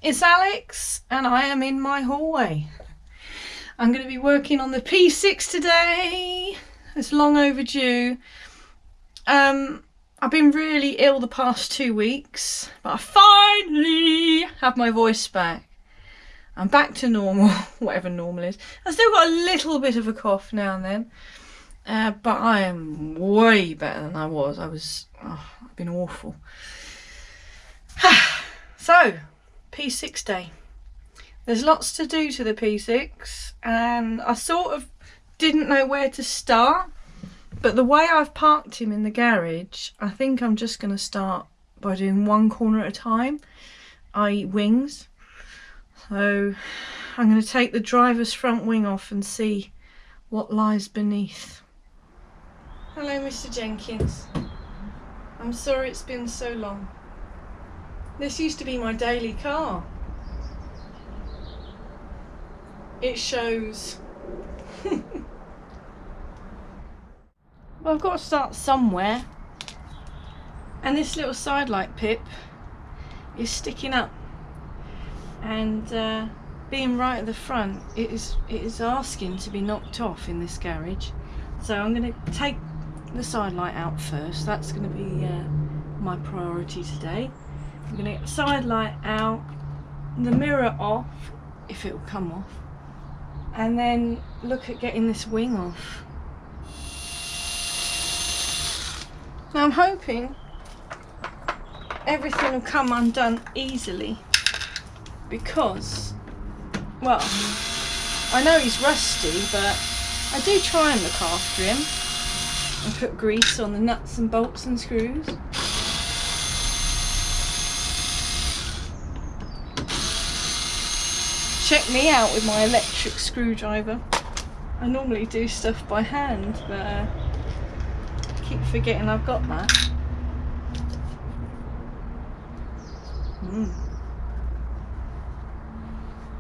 It's Alex and I am in my hallway. I'm going to be working on the P6 today. It's long overdue. I've been really ill the past 2 weeks, but I finally have my voice back. I'm back to normal, whatever normal is. I've still got a little bit of a cough now and then, but I am way better than I was. I've been awful. So, P6 day. There's lots to do to the P6 and I sort of didn't know where to start, but the way I've parked him in the garage, I think I'm just going to start by doing one corner at a time, i.e. wings. So I'm going to take the driver's front wing off and see what lies beneath. Hello Mr. Jenkins. I'm sorry it's been so long. This used to be my daily car. It shows. Well, I've got to start somewhere. And this little side light pip is sticking up. And being right at the front, it is asking to be knocked off in this garage. So I'm going to take the side light out first. That's going to be my priority today. I'm going to get the side light out, the mirror off, if it will come off, and then look at getting this wing off. Now I'm hoping everything will come undone easily because, well, I know he's rusty, but I do try and look after him and put grease on the nuts and bolts and screws. Check me out with my electric screwdriver. I normally do stuff by hand, but I keep forgetting I've got that.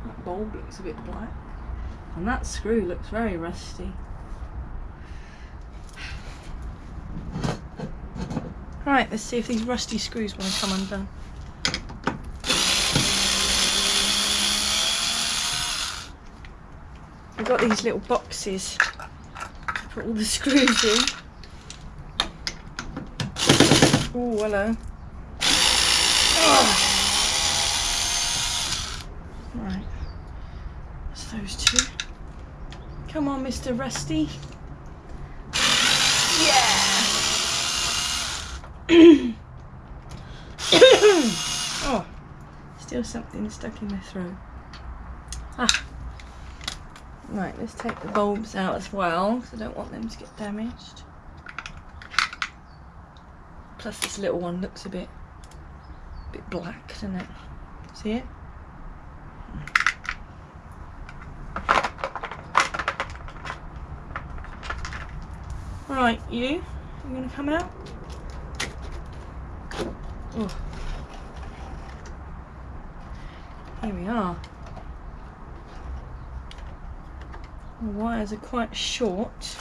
That bulb looks a bit black, and that screw looks very rusty. Right, let's see if these rusty screws want to come undone. I've got these little boxes to put all the screws in. Oh, hello. Oh. Right, that's those two. Come on, Mr. Rusty. Yeah. Oh, still something stuck in my throat. Ah. Right, let's take the bulbs out as well, because I don't want them to get damaged. Plus this little one looks a bit black, doesn't it? See it? Right, you gonna come out? Oh. Here we are. The wires are quite short.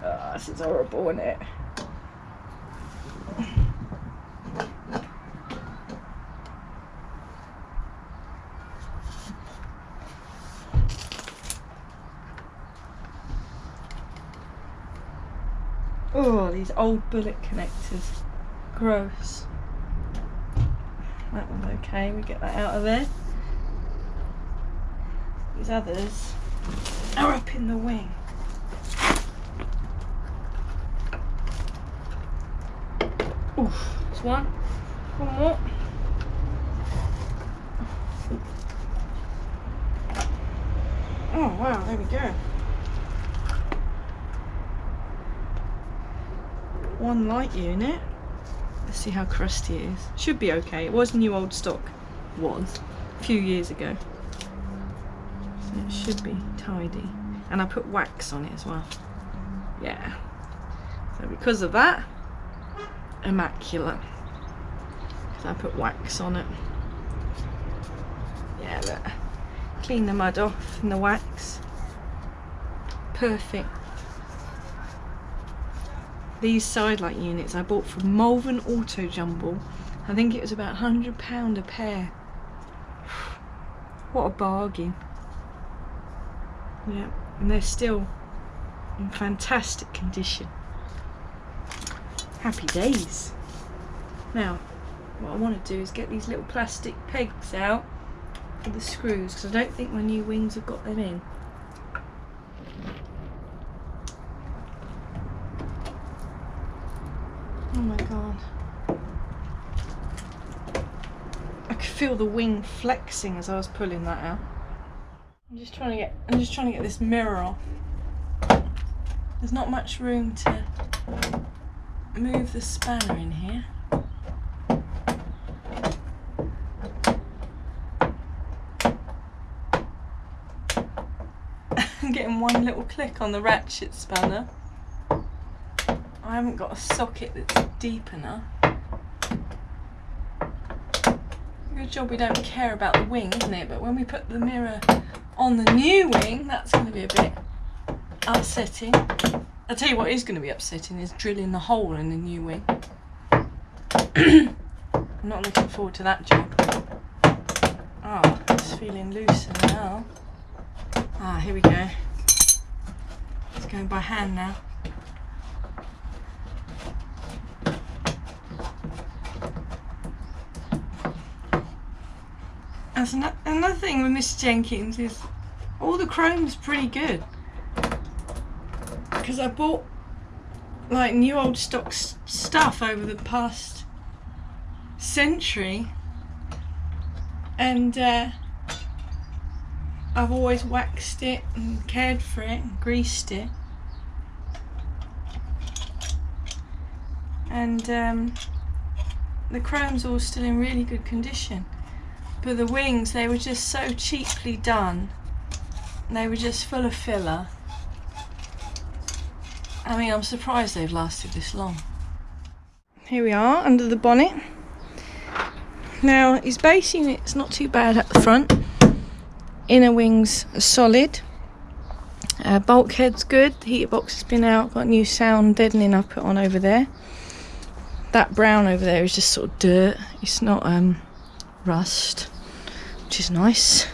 Oh, this is horrible, isn't it? Oh, these old bullet connectors. Gross. That one's okay, we get that out of there. These others are up in the wing. Oof, there's one. One more. Oh wow, there we go. One light unit. Let's see how crusty it is. Should be okay. It was new old stock. Was a few years ago. So it should be tidy. And I put wax on it as well. Yeah. So because of that, immaculate. So I put wax on it. Yeah, look. clean the mud off and the wax. Perfect. These side light units I bought from Malvern Auto Jumble. I think it was about £100 a pair. What a bargain. Yeah, and they're still in fantastic condition. Happy days. Now, what I want to do is get these little plastic pegs out for the screws, because I don't think my new wings have got them in. Oh my god. I could feel the wing flexing as I was pulling that out. I'm just trying to get this mirror off. There's not much room to move the spanner in here. I'm getting one little click on the ratchet spanner. I haven't got a socket that's deep enough. Good job we don't care about the wing, isn't it? But when we put the mirror on the new wing, that's going to be a bit upsetting. I'll tell you what is going to be upsetting is drilling the hole in the new wing. I'm not looking forward to that job. Oh, it's feeling looser now. Ah, here we go. It's going by hand now. That's another thing with Miss Jenkins is all the chrome's pretty good, because I bought like new old stock stuff over the past century, and I've always waxed it and cared for it and greased it, and the chrome's all still in really good condition. But the wings, they were just so cheaply done. They were just full of filler. I mean, I'm surprised they've lasted this long. Here we are, under the bonnet. Now, his base unit's not too bad at the front. Inner wings are solid. Bulkhead's good. The heater box has been out. Got a new sound deadening I put on over there. That brown over there is just sort of dirt. It's not rust, which is nice.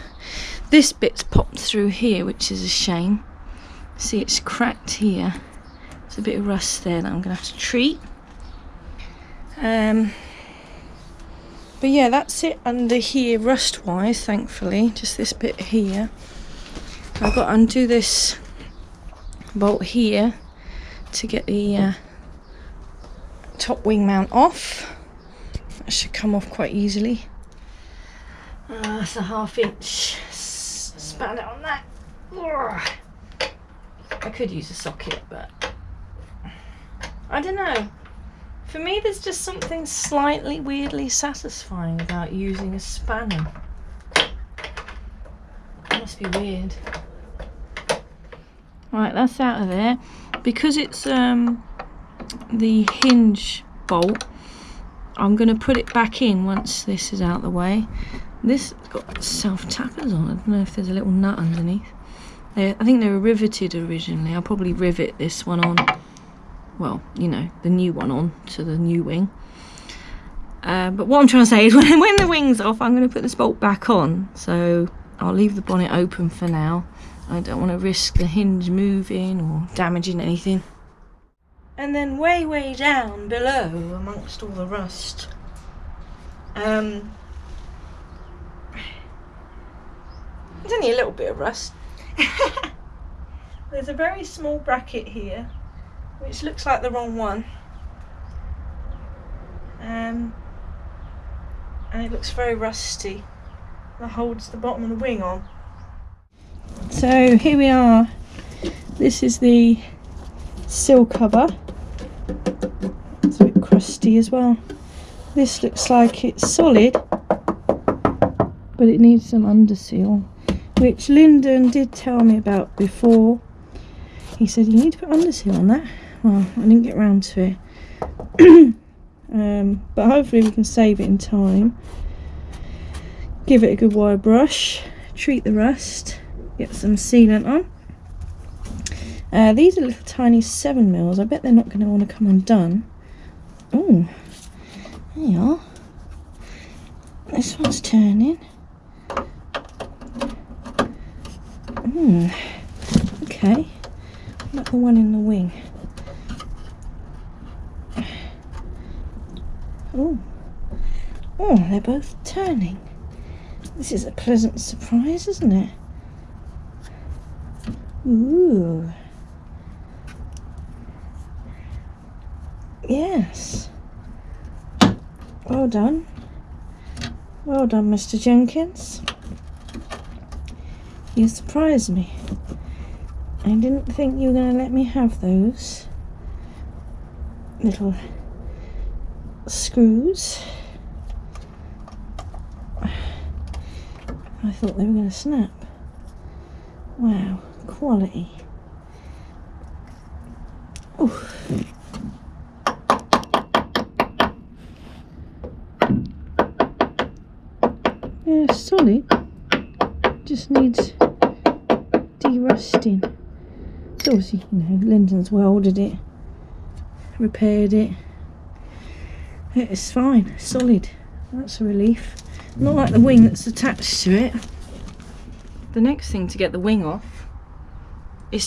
This bit's popped through here, which is a shame. See, it's cracked here. There's a bit of rust there that I'm going to have to treat. But yeah, that's it under here rust wise, thankfully. Just this bit here. I've got to undo this bolt here to get the top wing mount off. That should come off quite easily. That's a 1/2 inch spanner on that. I could use a socket, but I don't know. For me, there's just something slightly weirdly satisfying about using a spanner. It must be weird. Right, that's out of there. Because it's the hinge bolt, I'm going to put it back in once this is out of the way. This has got self-tappers on. I don't know if there's a little nut underneath. I think they were riveted originally. I'll probably rivet this one on, well, you know, the new one on to the new wing. But what I'm trying to say is when the wing's off, I'm going to put this bolt back on. So I'll leave the bonnet open for now. I don't want to risk the hinge moving or damaging anything. And then way down below, amongst all the rust, there's only a little bit of rust. There's a very small bracket here, which looks like the wrong one. And it looks very rusty. That holds the bottom of the wing on. So here we are. This is the sill cover. It's a bit crusty as well. This looks like it's solid, but it needs some underseal, which Lyndon did tell me about before. He said you need to put underseal on that. Well, I didn't get around to it. But hopefully we can save it in time. Give it a good wire brush, treat the rust, get some sealant on. These are little tiny 7mm. I bet they're not going to want to come undone. Oh, there you are. This one's turning. Okay. What about the one in the wing? Oh, they're both turning. This is a pleasant surprise, isn't it? Ooh. Yes. Well done. Well done, Mr. Jenkins. You surprised me. I didn't think you were going to let me have those little screws. I thought they were going to snap. Wow, quality. Oof. Yeah, solid. Just needs de-rusting. So obviously, you know, Lyndon's welded it, repaired it. It's fine, solid. That's a relief. Not like the wing that's attached to it. The next thing to get the wing off is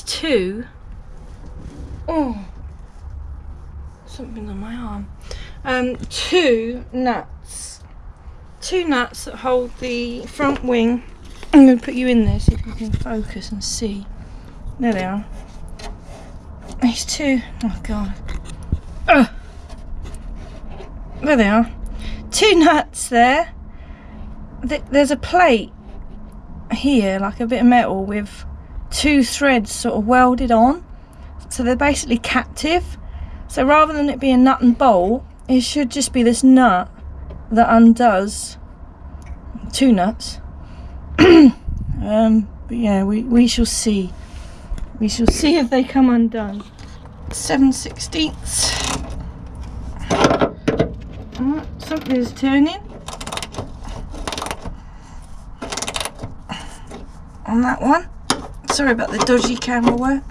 something on my arm. Two nuts that hold the front wing. I'm going to put you in there so if you can focus and see. There they are. These two, oh god. There they are. Two nuts there. There's a plate here, like a bit of metal with two threads sort of welded on. So they're basically captive. So rather than it be a nut and bolt, it should just be this nut that undoes two nuts. But yeah, we shall see. We shall see if they come undone. 7/16. Something is turning on that one. Sorry about the dodgy camera work.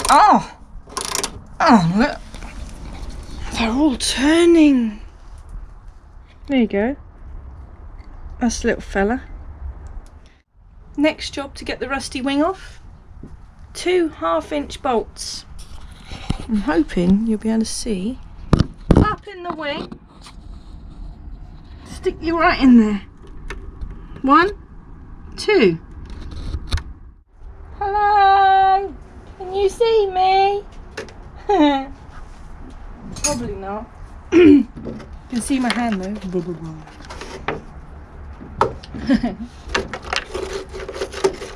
Oh, look. They're all turning. There you go. That's a little fella. Next job to get the rusty wing off. 2 1/2-inch bolts. I'm hoping you'll be able to see. Up in the wing. Stick you right in there. 1, 2. Hello. Can you see me? Probably not. You can see my hand though.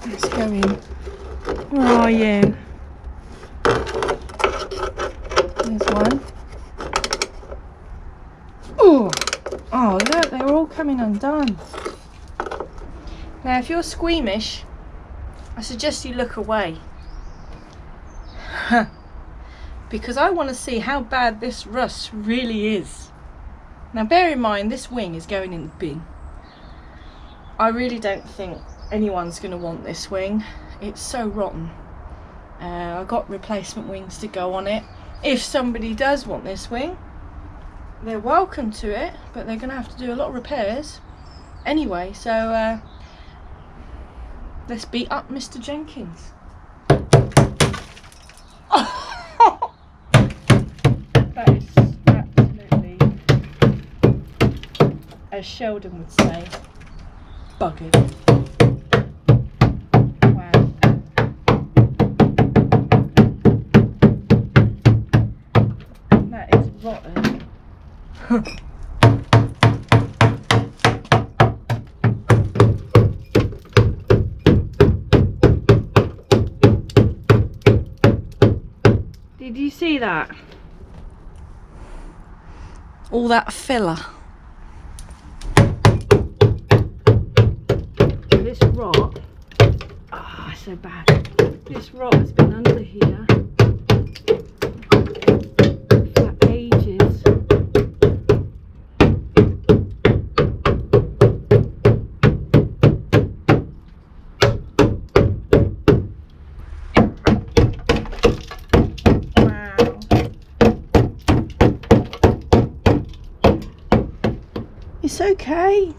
Let's go in. Where are you? There's one. Oh look, they're all coming undone. Now if you're squeamish, I suggest you look away. Because I want to see how bad this rust really is. Now bear in mind, this wing is going in the bin. I really don't think anyone's going to want this wing. It's so rotten. I've got replacement wings to go on it. If somebody does want this wing, they're welcome to it, but they're going to have to do a lot of repairs anyway. So let's beat up Mr. Jenkins. That is absolutely, as Sheldon would say, buggered. Wow. That is rotten. Did you see that? All that filler. This rot, it's so bad. This rot has been under here for ages. It's okay.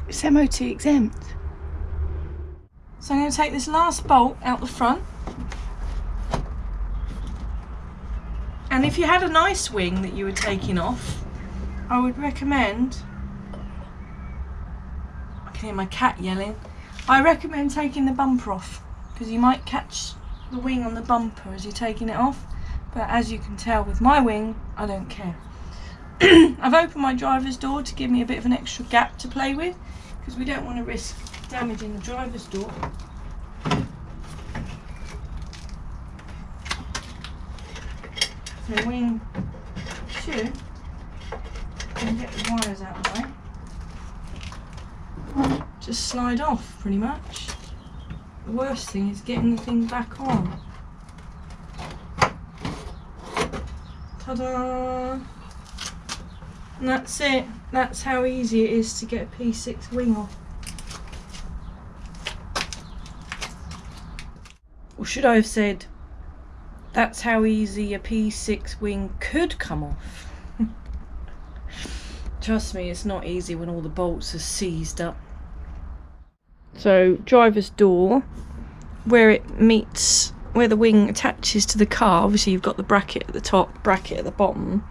It's MOT exempt. So I'm going to take this last bolt out the front. And if you had a nice wing that you were taking off, I would recommend, I can hear my cat yelling, I recommend taking the bumper off, because you might catch the wing on the bumper as you're taking it off. But as you can tell with my wing, I don't care. I've opened my driver's door to give me a bit of an extra gap to play with, because we don't want to risk damaging the driver's door. The wing should, and get the wires out of the way, just slide off pretty much. The worst thing is getting the thing back on. Ta-da! And that's it. That's how easy it is to get a P6 wing off. Or should I have said, that's how easy a P6 wing could come off. Trust me, it's not easy when all the bolts are seized up. So, driver's door, where it meets, where the wing attaches to the car, obviously you've got the bracket at the top, bracket at the bottom.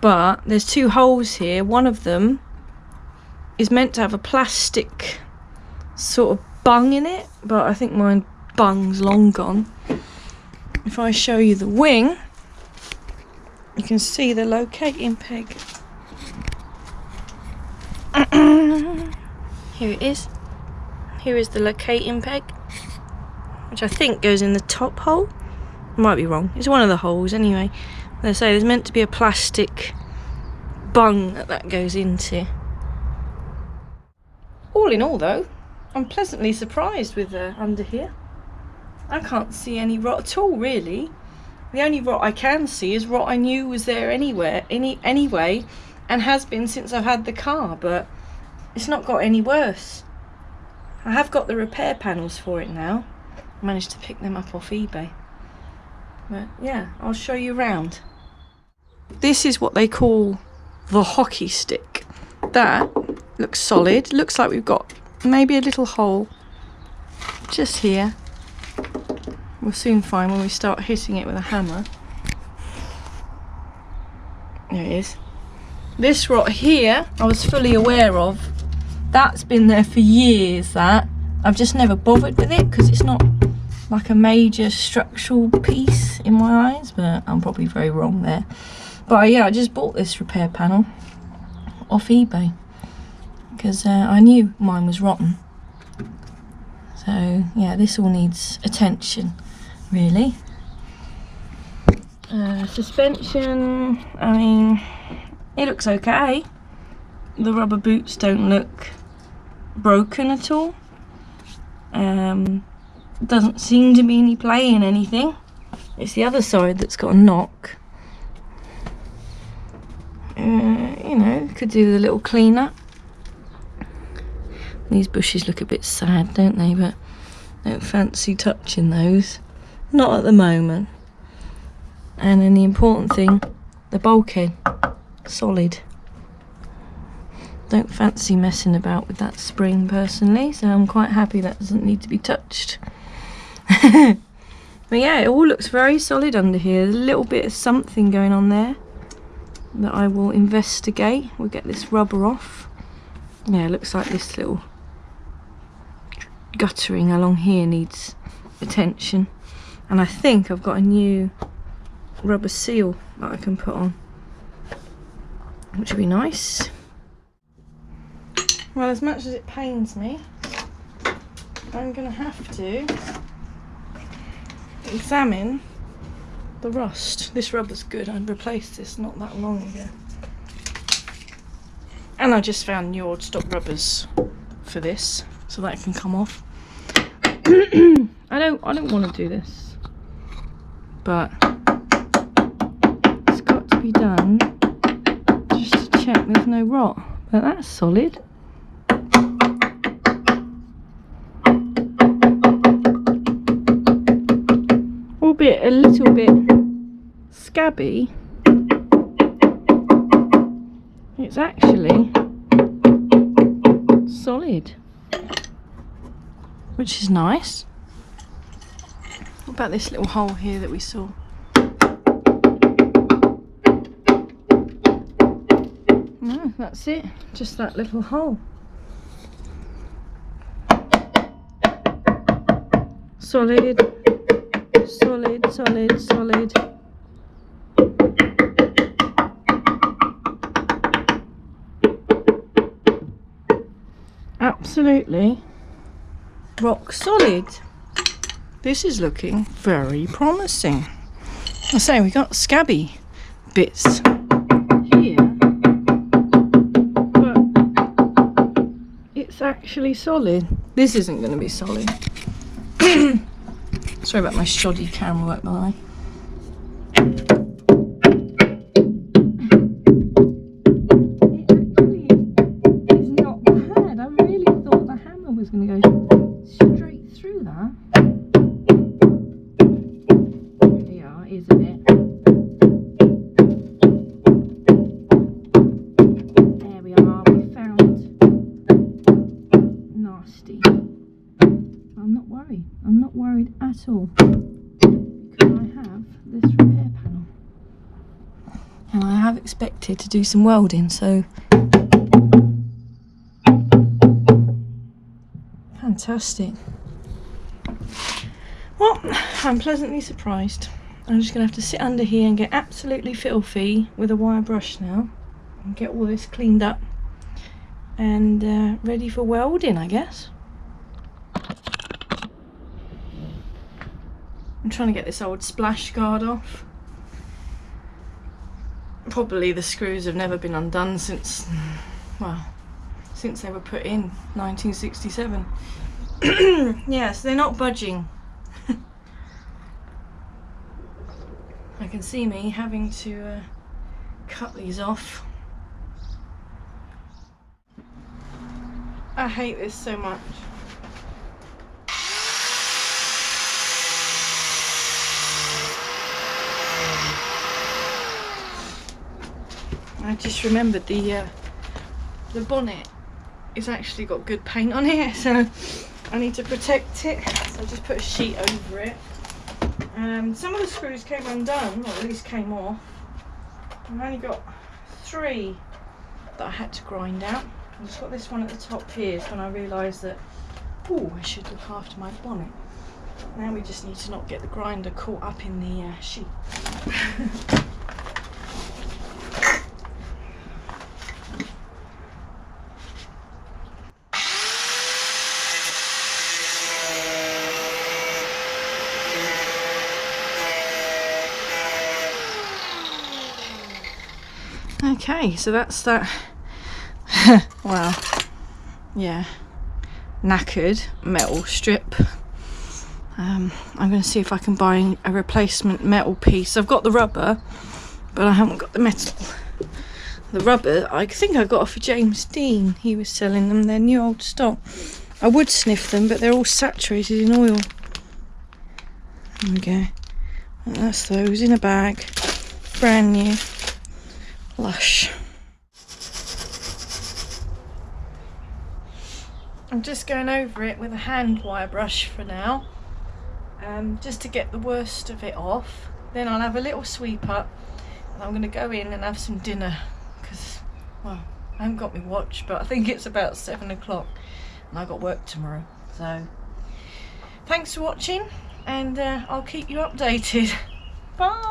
But there's two holes here. One of them is meant to have a plastic sort of bung in it, but I think mine bung's long gone. If I show you the wing, you can see the locating peg. Here it is. Here is the locating peg, which I think goes in the top hole. I might be wrong. It's one of the holes anyway. They say there's meant to be a plastic bung that goes into. All in all though, I'm pleasantly surprised with under here. I can't see any rot at all really. The only rot I can see is rot I knew was there anyway, and has been since I've had the car, but it's not got any worse. I have got the repair panels for it now. I managed to pick them up off eBay. But yeah, I'll show you around. This is what they call the hockey stick. That looks solid. Looks like we've got maybe a little hole just here. We'll soon find when we start hitting it with a hammer. There it is. This rot here, I was fully aware of. That's been there for years, that. I've just never bothered with it because it's not like a major structural piece in my eyes, but I'm probably very wrong there. But yeah, I just bought this repair panel off eBay because I knew mine was rotten. So yeah, this all needs attention, really. Suspension, I mean, it looks okay. The rubber boots don't look broken at all. Doesn't seem to be any play in anything. It's the other side that's got a knock. You know, could do with a little clean-up. These bushes look a bit sad, don't they? But I don't fancy touching those. Not at the moment. And then the important thing, the bulkhead, solid. Don't fancy messing about with that spring personally, so I'm quite happy that doesn't need to be touched. But yeah, it all looks very solid under here. There's a little bit of something going on there that I will investigate. We'll get this rubber off. Yeah, it looks like this little guttering along here needs attention. And I think I've got a new rubber seal that I can put on, which would be nice. Well, as much as it pains me, I'm going to have to examine the rust. This rubber's good. I replaced this not that long ago. And I just found new old stock rubbers for this, so that can come off. I don't want to do this, but it's got to be done just to check there's no rot. But that's solid. Albeit a little bit scabby, it's actually solid, which is nice. What about this little hole here that we saw? No, that's it, just that little hole. Solid, solid, solid, solid. Absolutely rock solid. This is looking very promising. I say we got scabby bits here, but it's actually solid. This isn't going to be solid. Sorry about my shoddy camera work, by the way. I'm not worried at all, because I have this repair panel and I have expected to do some welding, so fantastic. Well, I'm pleasantly surprised. I'm just going to have to sit under here and get absolutely filthy with a wire brush now and get all this cleaned up and ready for welding, I guess. I'm trying to get this old splash guard off. Probably the screws have never been undone since, well, since they were put in 1967. Yes, they're not budging. I can see me having to cut these off. I hate this so much. I just remembered the bonnet it's actually got good paint on it, so I need to protect it, so I just put a sheet over it. Some of the screws came undone, or at least came off. I've only got 3 that I had to grind out. I've just got this one at the top here, is when I realised that, oh, I should look after my bonnet. Now we just need to not get the grinder caught up in the sheet. Okay, so that's that. Well, yeah, knackered metal strip. I'm going to see if I can buy a replacement metal piece. I've got the rubber, but I haven't got the metal. The rubber, I think I got off of James Dean. He was selling them. They're new old stock. I would sniff them, but they're all saturated in oil. There we go. And that's those in a bag, brand new. Lush. I'm just going over it with a hand wire brush for now, just to get the worst of it off. Then I'll have a little sweep up and I'm going to go in and have some dinner, because, well, I haven't got my watch, but I think it's about 7 o'clock and I've got work tomorrow. So thanks for watching, and I'll keep you updated. Bye.